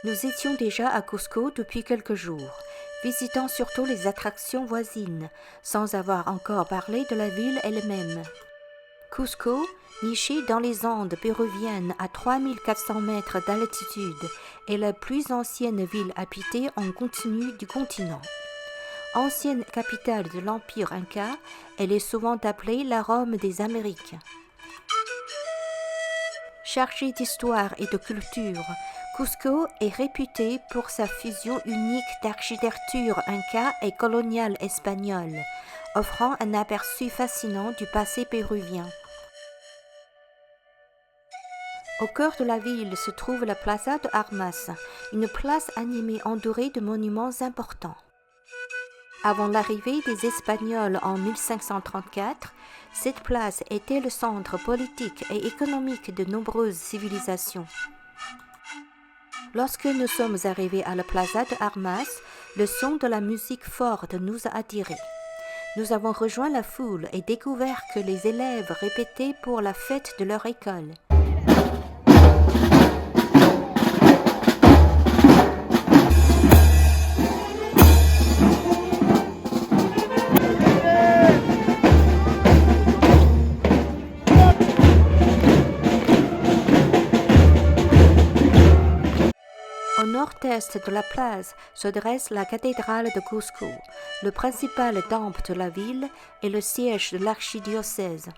Nous étions déjà à Cusco depuis quelques jours, visitant surtout les attractions voisines, sans avoir encore parlé de la ville elle-même. Cusco, nichée dans les Andes péruviennes à 3400 mètres d'altitude, est la plus ancienne ville habitée en continu du continent. Ancienne capitale de l'Empire Inca, elle est souvent appelée la Rome des Amériques. Chargée d'histoire et de culture, Cusco est réputée pour sa fusion unique d'architecture inca et coloniale espagnole, offrant un aperçu fascinant du passé péruvien. Au cœur de la ville se trouve la Plaza de Armas, une place animée entourée de monuments importants. Avant l'arrivée des Espagnols en 1534, cette place était le centre politique et économique de nombreuses civilisations. Lorsque nous sommes arrivés à la Plaza de Armas, le son de la musique forte nous a attirés. Nous avons rejoint la foule et découvert que les élèves répétaient pour la fête de leur école. Au nord-est de la place se dresse la cathédrale de Cusco, le principal temple de la ville et le siège de l'archidiocèse.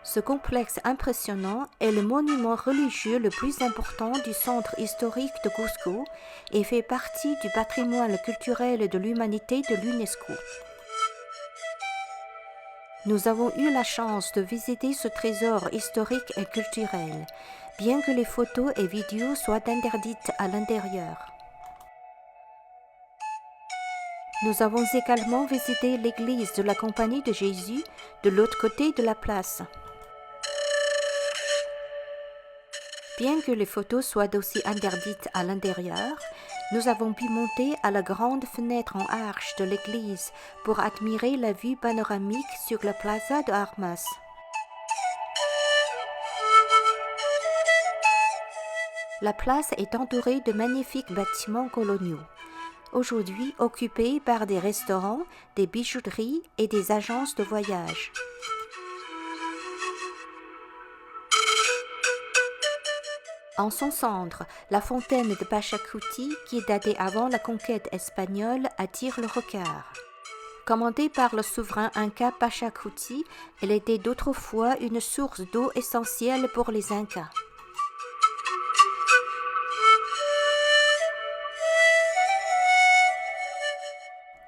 Ce complexe impressionnant est le monument religieux le plus important du centre historique de Cusco et fait partie du patrimoine culturel de l'humanité de l'UNESCO. Nous avons eu la chance de visiter ce trésor historique et culturel, bien que les photos et vidéos soient interdites à l'intérieur. Nous avons également visité l'église de la Compagnie de Jésus de l'autre côté de la place. Bien que les photos soient aussi interdites à l'intérieur, nous avons pu monter à la grande fenêtre en arche de l'église pour admirer la vue panoramique sur la Plaza de Armas. La place est entourée de magnifiques bâtiments coloniaux, aujourd'hui occupés par des restaurants, des bijouteries et des agences de voyage. En son centre, la fontaine de Pachacuti, qui est datée avant la conquête espagnole, attire le regard. Commandée par le souverain inca Pachacuti, elle était d'autrefois une source d'eau essentielle pour les Incas.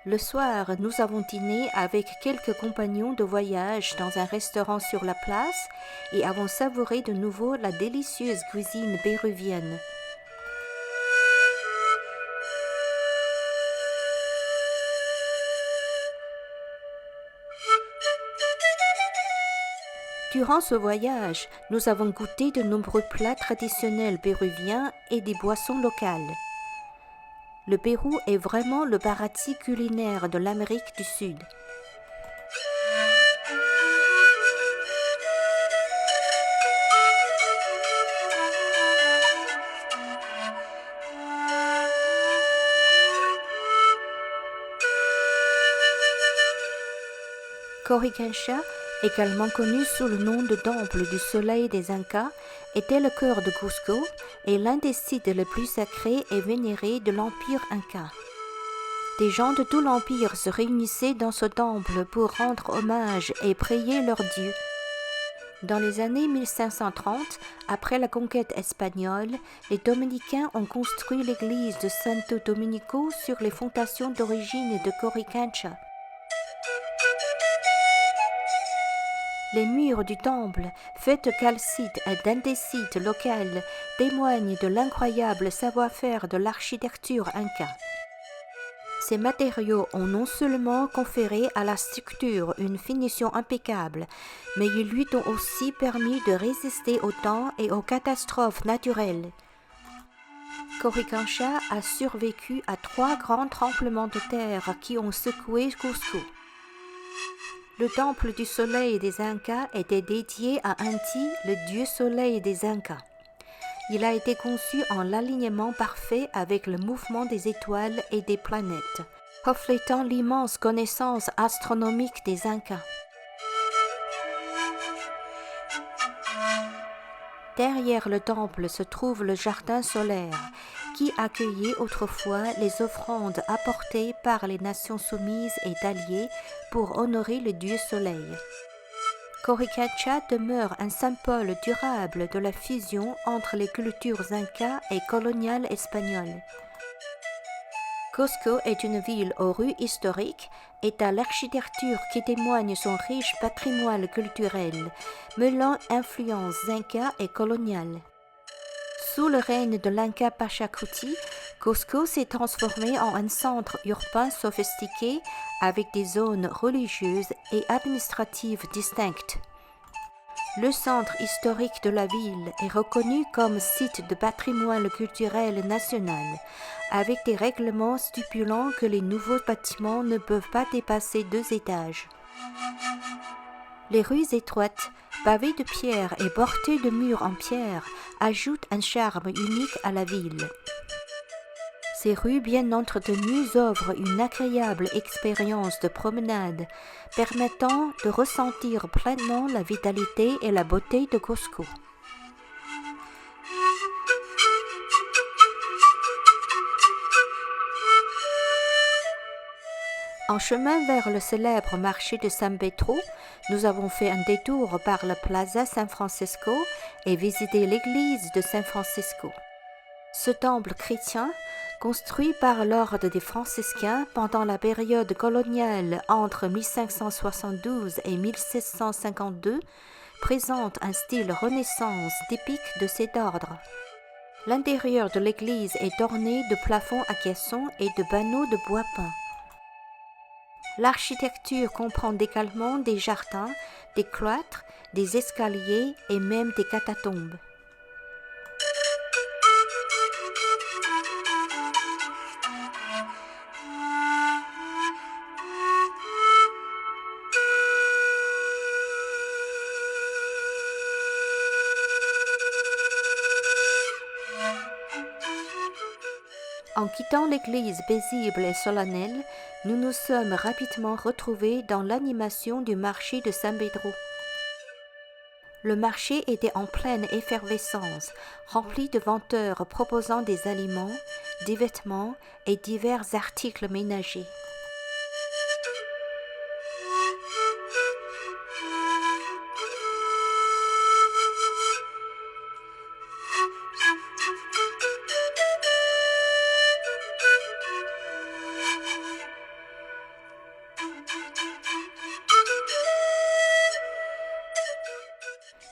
Le soir, nous avons dîné avec quelques compagnons de voyage dans un restaurant sur la place et avons savouré de nouveau la délicieuse cuisine péruvienne. Durant ce voyage, nous avons goûté de nombreux plats traditionnels péruviens et des boissons locales. Le Pérou est vraiment le paradis culinaire de l'Amérique du Sud. Coricancha, également connu sous le nom de temple du soleil des Incas, était le cœur de Cusco et l'un des sites les plus sacrés et vénérés de l'Empire Inca. Des gens de tout l'Empire se réunissaient dans ce temple pour rendre hommage et prier leur dieu. Dans les années 1530, après la conquête espagnole, les dominicains ont construit l'église de Santo Domenico sur les fondations d'origine de Coricancha. Les murs du temple, faits de calcite et d'andésite locale, témoignent de l'incroyable savoir-faire de l'architecture inca. Ces matériaux ont non seulement conféré à la structure une finition impeccable, mais ils lui ont aussi permis de résister au temps et aux catastrophes naturelles. Coricancha a survécu à 3 grands tremblements de terre qui ont secoué Cusco. Le temple du soleil des Incas était dédié à Inti, le dieu soleil des Incas. Il a été conçu en l'alignement parfait avec le mouvement des étoiles et des planètes, reflétant l'immense connaissance astronomique des Incas. Derrière le temple se trouve le jardin solaire, qui accueillait autrefois les offrandes apportées par les nations soumises et alliées pour honorer le dieu soleil. Coricancha demeure un symbole durable de la fusion entre les cultures incas et coloniales espagnoles. Cusco est une ville aux rues historiques et à l'architecture qui témoigne son riche patrimoine culturel, mêlant influences incas et coloniales. Sous le règne de l'Inca Pachacuti, Cusco s'est transformé en un centre urbain sophistiqué avec des zones religieuses et administratives distinctes. Le centre historique de la ville est reconnu comme site de patrimoine culturel national, avec des règlements stipulant que les nouveaux bâtiments ne peuvent pas dépasser 2 étages. Les rues étroites, pavées de pierre et bordées de murs en pierre, ajoutent un charme unique à la ville. Ces rues bien entretenues offrent une agréable expérience de promenade, permettant de ressentir pleinement la vitalité et la beauté de Cusco. En chemin vers le célèbre marché de San Pedro, nous avons fait un détour par la Plaza San Francisco et visité l'église de San Francisco. Ce temple chrétien, construit par l'ordre des franciscains pendant la période coloniale entre 1572 et 1652, présente un style Renaissance typique de cet ordre. L'intérieur de l'église est orné de plafonds à caissons et de panneaux de bois peint. L'architecture comprend également des jardins, des cloîtres, des escaliers et même des catacombes. En quittant l'église paisible et solennelle, nous nous sommes rapidement retrouvés dans l'animation du marché de San Pedro. Le marché était en pleine effervescence, rempli de vendeurs proposant des aliments, des vêtements et divers articles ménagers.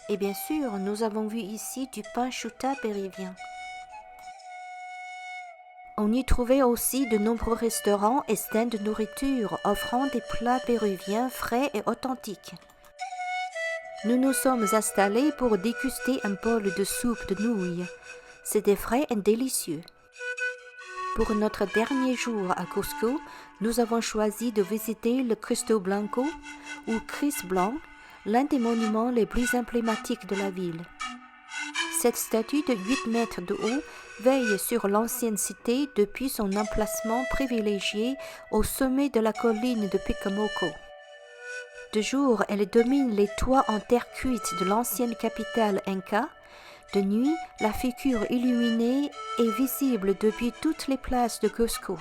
Et bien sûr, nous avons vu ici du pain chouta péruvien. On y trouvait aussi de nombreux restaurants et stands de nourriture offrant des plats péruviens frais et authentiques. Nous nous sommes installés pour déguster un bol de soupe de nouilles. C'était frais et délicieux. Pour notre dernier jour à Cusco, nous avons choisi de visiter le Cristo Blanco ou Christ Blanc, l'un des monuments les plus emblématiques de la ville. Cette statue de 8 mètres de haut veille sur l'ancienne cité depuis son emplacement privilégié au sommet de la colline de Picamoco. De jour, elle domine les toits en terre cuite de l'ancienne capitale inca. De nuit, la figure illuminée est visible depuis toutes les places de Cusco.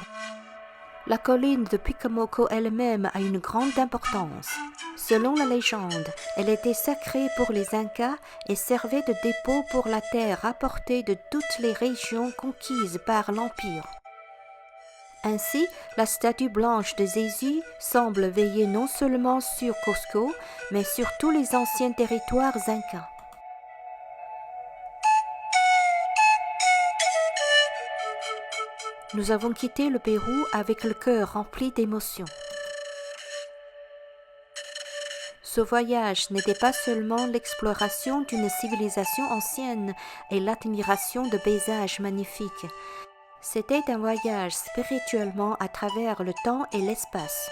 La colline de Picamoco elle-même a une grande importance. Selon la légende, elle était sacrée pour les Incas et servait de dépôt pour la terre rapportée de toutes les régions conquises par l'Empire. Ainsi, la statue blanche de Jésus semble veiller non seulement sur Cusco, mais sur tous les anciens territoires incas. Nous avons quitté le Pérou avec le cœur rempli d'émotions. Ce voyage n'était pas seulement l'exploration d'une civilisation ancienne et l'admiration de paysages magnifiques. C'était un voyage spirituellement à travers le temps et l'espace.